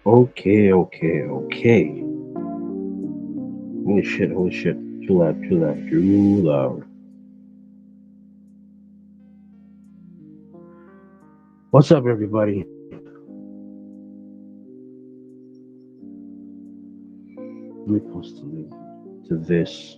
Okay. Holy shit. Too loud. What's up, everybody? Let me post the link to this.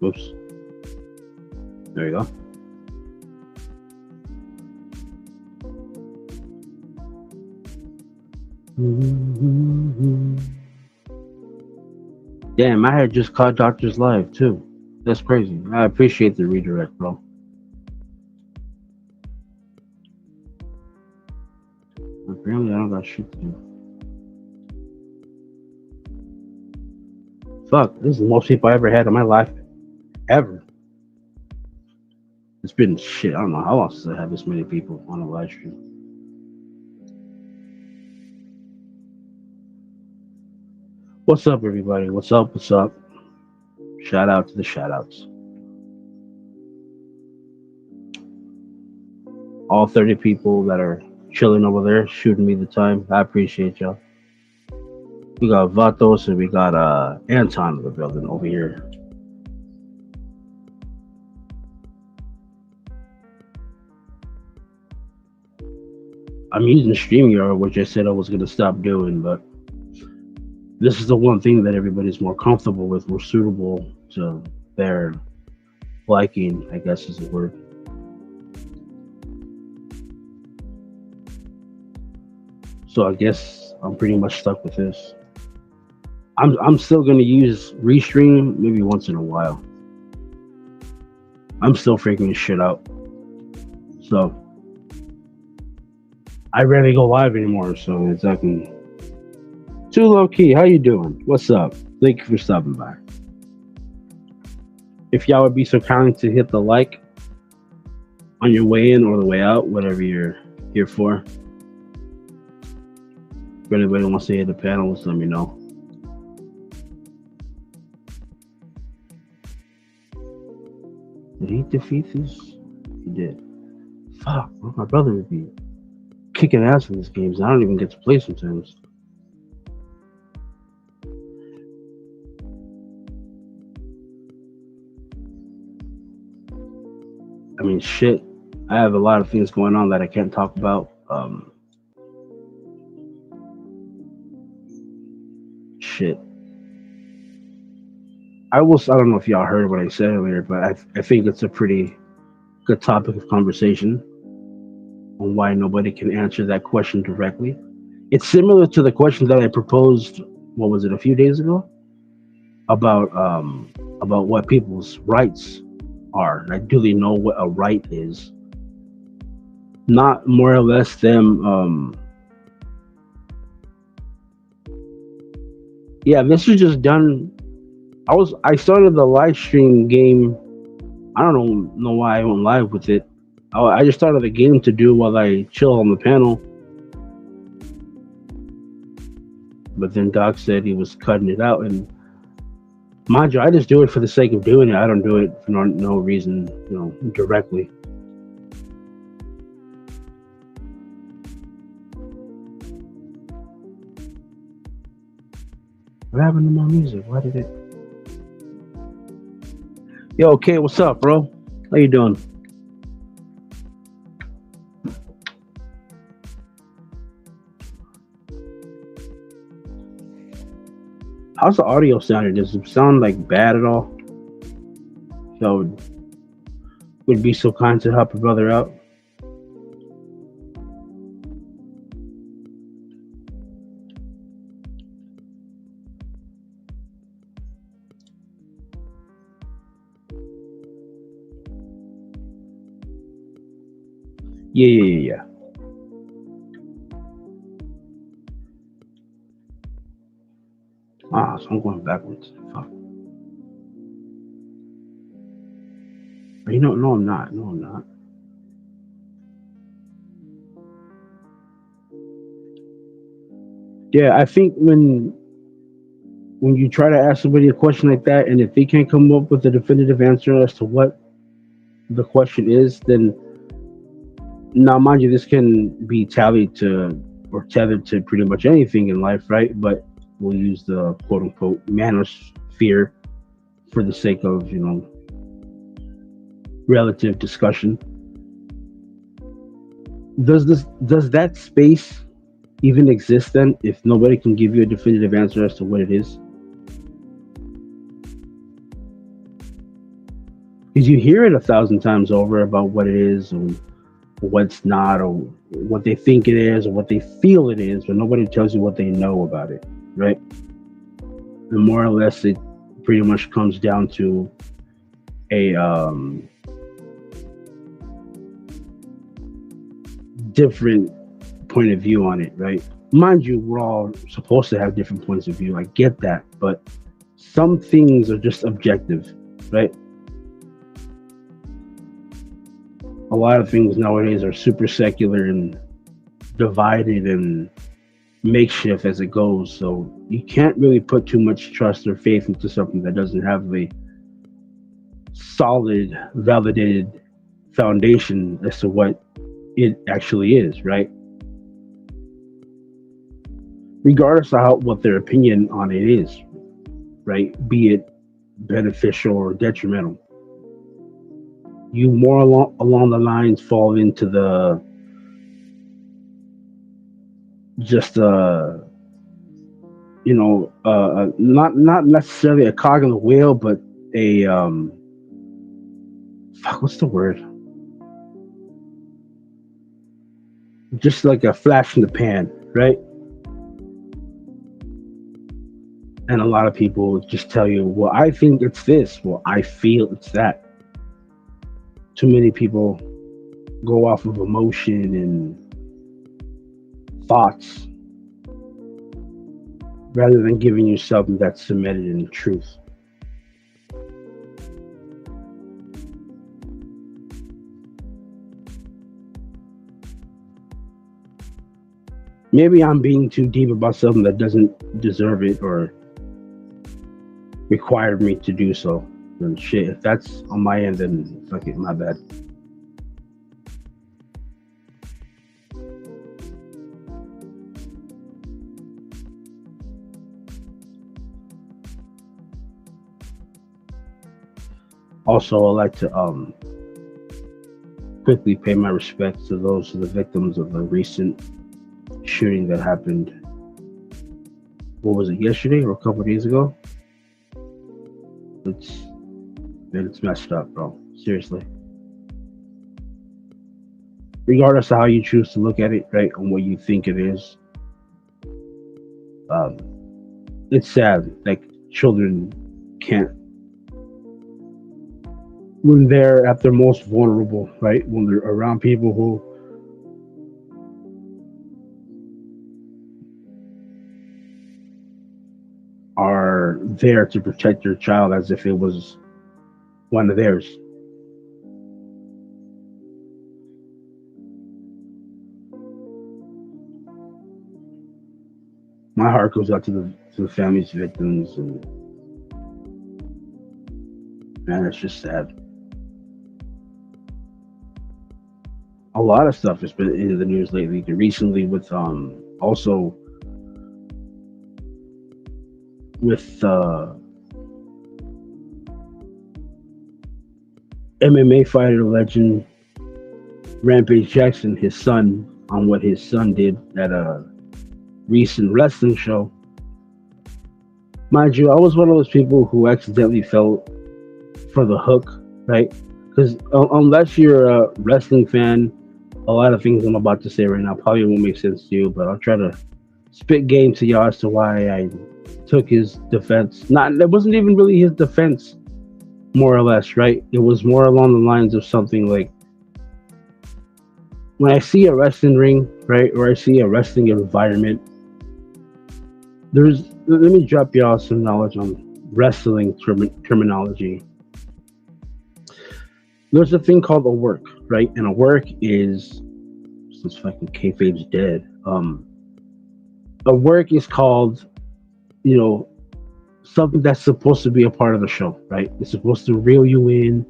Oops. There you go. Damn, I had just caught Doctor's Live too. That's crazy. I appreciate the redirect, bro. Apparently, I don't got shit to do. Fuck, this is the most people I ever had in my life. Ever. It's been shit. I don't know how else I have this many people on a live stream. What's up, everybody? What's up? Shout out to the shout outs. All 30 people that are chilling over there, shooting me the time. I appreciate y'all. We got Vatos and we got Anton in the building over here. I'm using StreamYard, which I said I was gonna stop doing, but this is the one thing that everybody's more comfortable with, more suitable to their liking, I guess is the word. So I guess I'm pretty much stuck with this. I'm still gonna use Restream maybe once in a while. I'm still figuring shit out. So I rarely go live anymore, so it's exactly too low key. How you doing? What's up? Thank you for stopping by. If y'all would be so kind to hit the like on your way in or the way out, whatever you're here for. If anybody wants to hit the panelists, let me know. Did he defeat this? He did. Fuck, my brother would be kicking ass in these games. I don't even get to play sometimes. I mean, shit. I have a lot of things going on that I can't talk about. Shit. I don't know if y'all heard what I said earlier, but I think it's a pretty good topic of conversation on why nobody can answer that question directly. It's similar to the question that I proposed. What was it, a few days ago? About about what people's rights are. Like, do they know what a right is? Not more or less them. Yeah, this is just done. I started the live stream game. I don't know why I went live with it. I just started the game to do while I chill on the panel. But then Doc said he was cutting it out, and mind you, I just do it for the sake of doing it. I don't do it for no reason, directly. What happened to my music? Why did it? Yo, okay, what's up, bro? How you doing? How's the audio sounding? Does it sound like bad at all? So would be so kind to help a brother out. Yeah, yeah, yeah, yeah. Ah, so I'm going backwards. Fuck. You know, no, I'm not. No, I'm not. Yeah, I think when you try to ask somebody a question like that, and if they can't come up with a definitive answer as to what the question is, then now, mind you, this can be tallied to or tethered to pretty much anything in life, right? But we'll use the quote unquote manosphere for the sake of relative discussion. Does that space even exist then if nobody can give you a definitive answer as to what it is? Because you hear it a thousand times over about what it is and what's not, or what they think it is, or what they feel it is, but nobody tells you what they know about it, right? And more or less, it pretty much comes down to a different point of view on it, right? Mind you, we're all supposed to have different points of view. I get that, but some things are just objective, right? A lot of things nowadays are super secular and divided and makeshift as it goes. So you can't really put too much trust or faith into something that doesn't have a solid, validated foundation as to what it actually is, right? Regardless of what their opinion on it is, right? Be it beneficial or detrimental. You more along the lines fall into the just not necessarily a cog in the wheel, but a fuck, what's the word? Just like a flash in the pan, right? And a lot of people just tell you, well, I think it's this. Well, I feel it's that. Too many people go off of emotion and thoughts rather than giving you something that's cemented in truth. Maybe I'm being too deep about something that doesn't deserve it or require me to do so. Then shit, if that's on my end, then fuck it, my bad. Also, I'd like to quickly pay my respects to those of the victims of the recent shooting that happened. What was it, yesterday or a couple of days ago? It's it's messed up, bro. Seriously. Regardless of how you choose to look at it, right, and what you think it is, um, it's sad. Like children can't when they're at their most vulnerable, right? When they're around people who are there to protect your child as if it was one of theirs. My heart goes out to the families, victims, and man, it's just sad. A lot of stuff has been in the news lately. Recently, with also with MMA fighter legend Rampage Jackson, his son, on what his son did at a recent wrestling show. Mind you, I was one of those people who accidentally fell for the hook, right? Because unless you're a wrestling fan, a lot of things I'm about to say right now probably won't make sense to you, but I'll try to spit game to y'all as to why I took his defense. Not It wasn't even really his defense, more or less, right? It was more along the lines of something like when I see a wrestling ring, right, or I see a wrestling environment. Let me drop y'all some knowledge on wrestling terminology. There's a thing called a work, right? And a work is, since fucking kayfabe's dead. A work is called, you know, something that's supposed to be a part of the show, right? It's supposed to reel you in,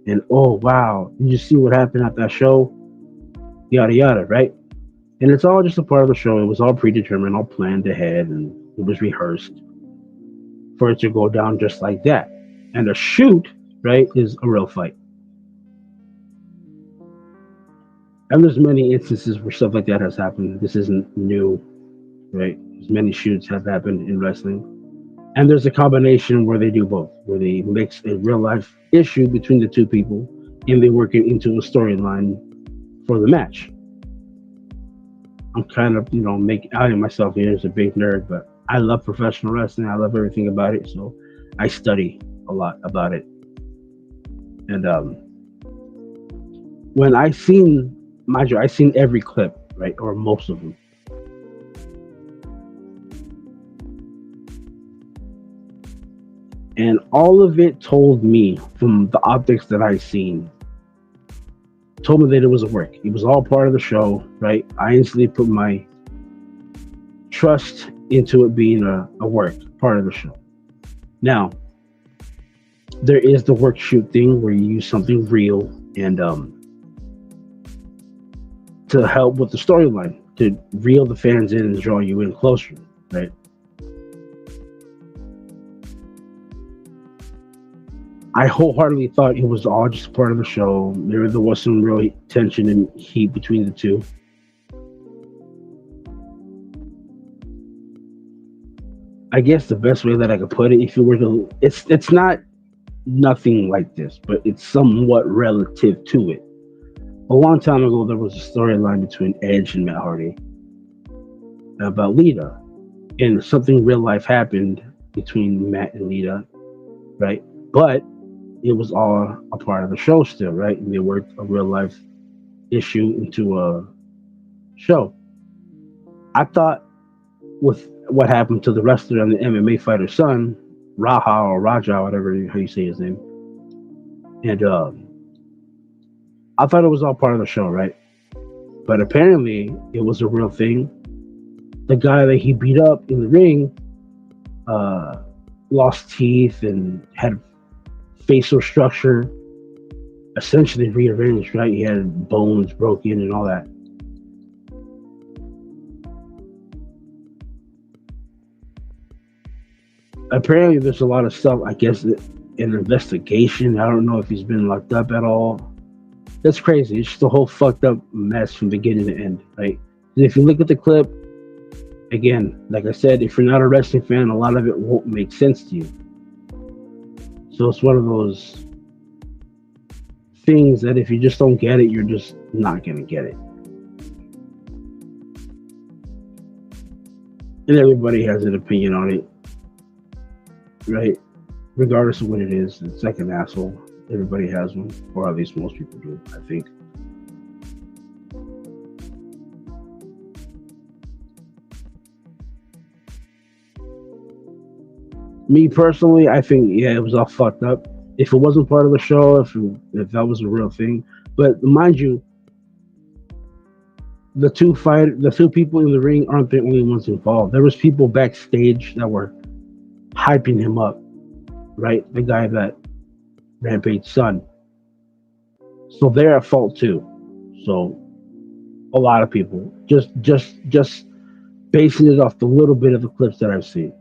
and oh wow, did you see what happened at that show? Yada yada, right? And it's all just a part of the show. It was all predetermined, all planned ahead, and it was rehearsed for it to go down just like that. And a shoot, right, is a real fight. And there's many instances where stuff like that has happened. This isn't new, right? There's many shoots have happened in wrestling. And there's a combination where they do both, where they mix a real life issue between the two people and they work it into a storyline for the match. I'm kind of, make outing myself here as a big nerd, but I love professional wrestling. I love everything about it. So I study a lot about it. And when I seen, mind you, I seen every clip, right, or most of them. And all of it told me from the optics that I seen, told me that it was a work. It was all part of the show, right? I instantly put my trust into it being a work, part of the show. Now, there is the work shoot thing where you use something real and to help with the storyline, to reel the fans in and draw you in closer, right? I wholeheartedly thought it was all just part of the show. There was some real tension and heat between the two. I guess the best way that I could put it, if you were to, it's not nothing like this, but it's somewhat relative to it. A long time ago, there was a storyline between Edge and Matt Hardy about Lita, and something real life happened between Matt and Lita, right? But it was all a part of the show still, right? And they worked a real life issue into a show. I thought with what happened to the wrestler and the MMA fighter's son, Raha or Raja, whatever how you say his name, and I thought it was all part of the show, right? But apparently, it was a real thing. The guy that he beat up in the ring uh, lost teeth and had facial structure essentially rearranged, right? He had bones broken and all that. Apparently, there's a lot of stuff, I guess, an investigation. I don't know if he's been locked up at all. That's crazy. It's just a whole fucked up mess from beginning to end, right? And if you look at the clip, again, like I said, if you're not a wrestling fan, a lot of it won't make sense to you. So it's one of those things that if you just don't get it, you're just not gonna get it. And everybody has an opinion on it, right? Regardless of what it is, it's like an asshole. Everybody has one, or at least most people do, I think. Me personally, I think yeah, it was all fucked up. If it wasn't part of the show, if that was a real thing, but mind you, the two people in the ring aren't the only ones involved. There was people backstage that were hyping him up, right? The guy that Rampage's son. So they're at fault too. So a lot of people just basing it off the little bit of the clips that I've seen.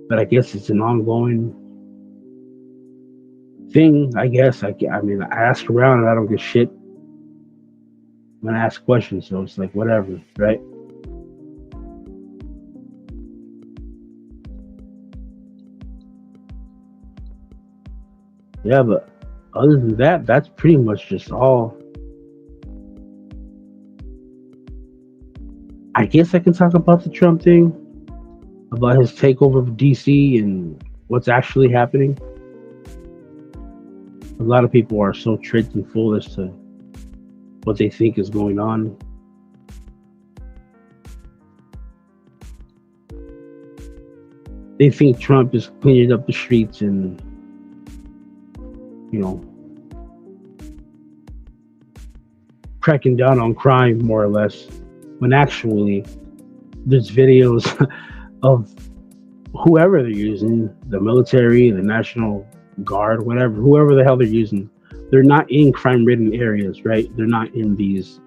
But I guess it's an ongoing thing. I mean, I ask around and I don't get shit when I ask questions. So it's like whatever, right? Yeah, but other than that, that's pretty much just all. I guess I can talk about the Trump thing, about his takeover of DC and what's actually happening. A lot of people are so tricked and fooled as to what they think is going on. They think Trump is cleaning up the streets and, you know, cracking down on crime more or less, when actually there's videos of whoever they're using, the military, the National Guard, whatever, whoever the hell they're using. They're not in crime ridden areas, right? They're not in these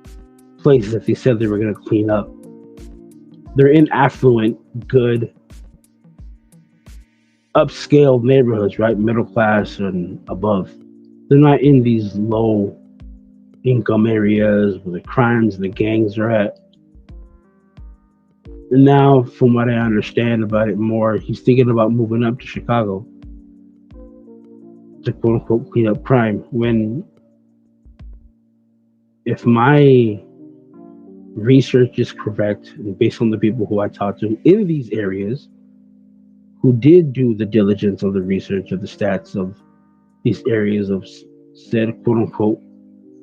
places that they said they were going to clean up. They're in affluent, good, upscale neighborhoods, right? Middle class and above. They're not in these low income areas where the crimes and the gangs are at. And now, from what I understand about it more, he's thinking about moving up to Chicago to quote unquote clean up crime. When, if my research is correct, and based on the people who I talked to in these areas, who did do the diligence of the research of the stats of these areas of said quote unquote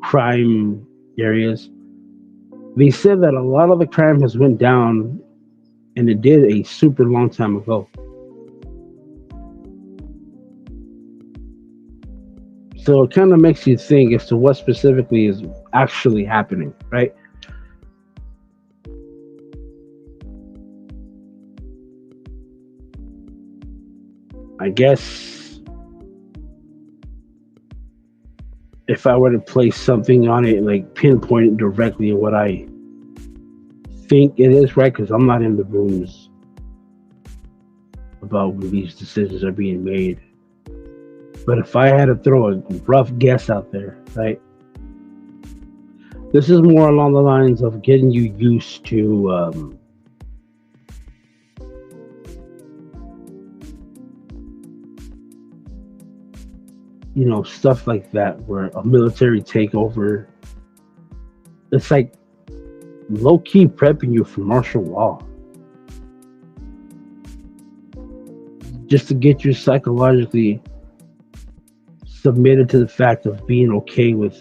crime areas, they said that a lot of the crime has went down, and it did a super long time ago. So it kind of makes you think as to what specifically is actually happening, right? I guess if I were to place something on it, like pinpoint it directly what I think it is, right? Because I'm not in the rooms about when these decisions are being made. But if I had to throw a rough guess out there, right? This is more along the lines of getting you used to, stuff like that, where a military takeover, it's like low key prepping you for martial law, just to get you psychologically submitted to the fact of being okay with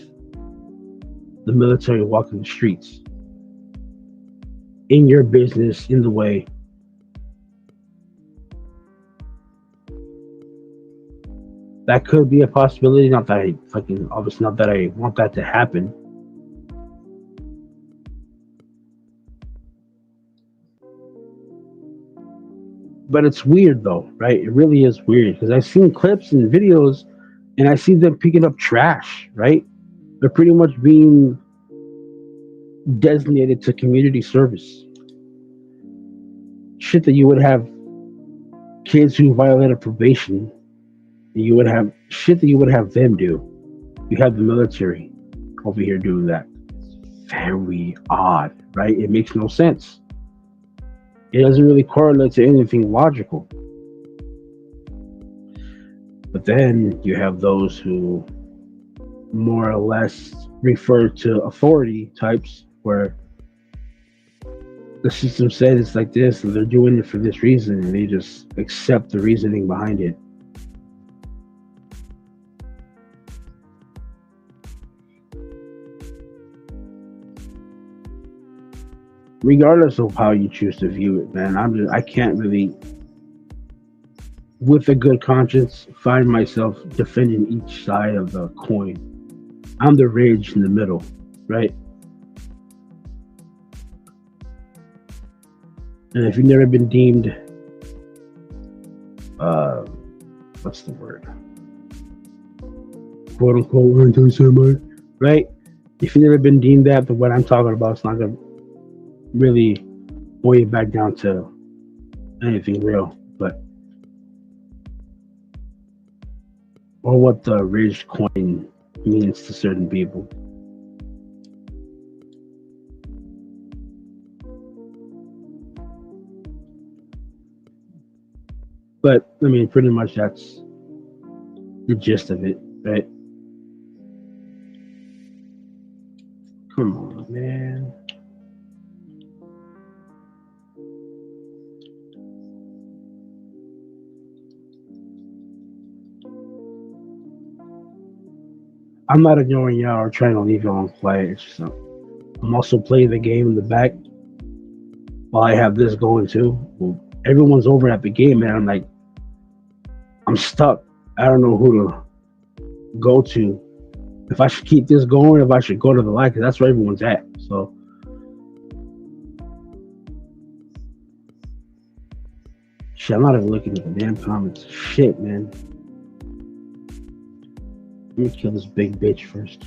the military walking the streets in your business, in the way. That could be a possibility. Not that I fucking, obviously, not that I want that to happen. But it's weird though, right? It really is weird because I've seen clips and videos, and I see them picking up trash, right? They're pretty much being designated to community service. Shit that you would have kids who violated probation, you would have shit that you would have them do. You have the military over here doing that. Very odd, right? It makes no sense. It doesn't really correlate to anything logical. But then you have those who more or less refer to authority types, where the system says it's like this and they're doing it for this reason, and they just accept the reasoning behind it. Regardless of how you choose to view it, man, I can't really, with a good conscience, find myself defending each side of the coin. I'm the ridge in the middle, right? And if you've never been deemed, uh, what's the word, quote unquote anti-Semite, right? If you've never been deemed that, then what I'm talking about is not gonna really boil it back down to anything real. But or what the ridge coin means to certain people. But I mean, pretty much that's the gist of it. Right? Come on, man. I'm not ignoring y'all or trying to leave y'all on quiet. It's just, I'm also playing the game in the back while I have this going too. Well, everyone's over at the game, man. I'm like, I'm stuck. I don't know who to go to. If I should keep this going, if I should go to the live, because that's where everyone's at. So, shit, I'm not even looking at the damn comments. Shit, man. Let me kill this big bitch first.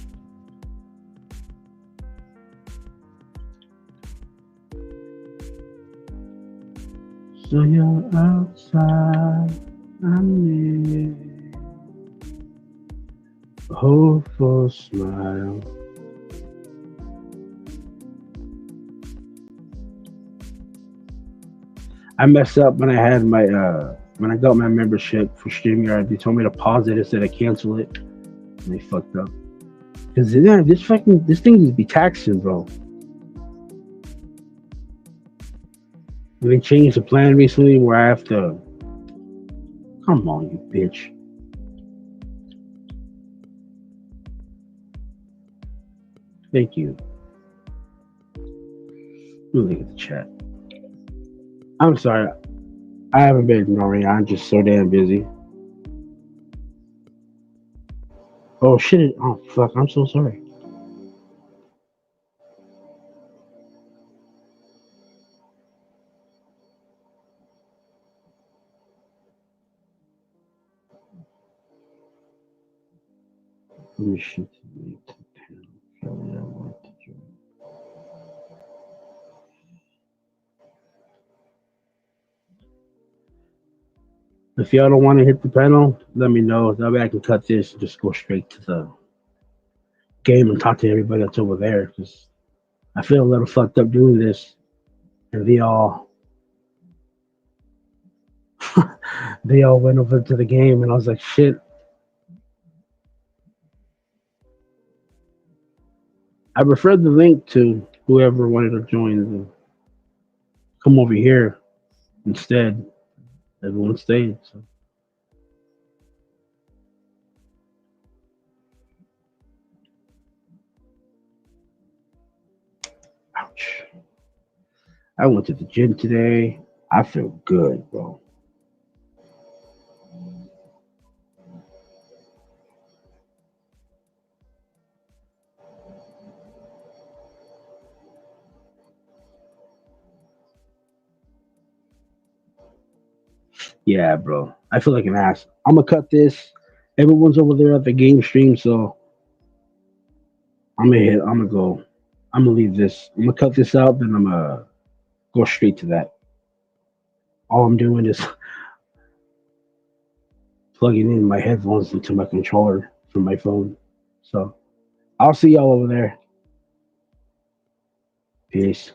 So you're outside, I'm in. Hopeful smile. I messed up when I had my when I got my membership for StreamYard. They told me to pause it instead of cancel it, and they fucked up. Cause yeah, this thing just be taxing, bro. And they changed the plan recently where I have to. Come on, you bitch. Thank you. Let me look at the chat. I'm sorry. I haven't been ignoring. I'm just so damn busy. Oh shit! Oh fuck! I'm so sorry. Let me shoot the link to the panel. Probably I want to join. If y'all don't want to hit the panel, let me know. That way I can cut this and just go straight to the game and talk to everybody that's over there. Because I feel a little fucked up doing this, and they all went over to the game, and I was like, shit. I referred the link to whoever wanted to join. Come over here instead. Everyone stayed. So. Ouch. I went to the gym today. I feel good, bro. Yeah, bro. I feel like an ass. I'm gonna cut this. Everyone's over there at the game stream, so I'm gonna go. I'm gonna leave this. I'm gonna cut this out, then I'm gonna go straight to that. All I'm doing is plugging in my headphones into my controller from my phone. So I'll see y'all over there. Peace.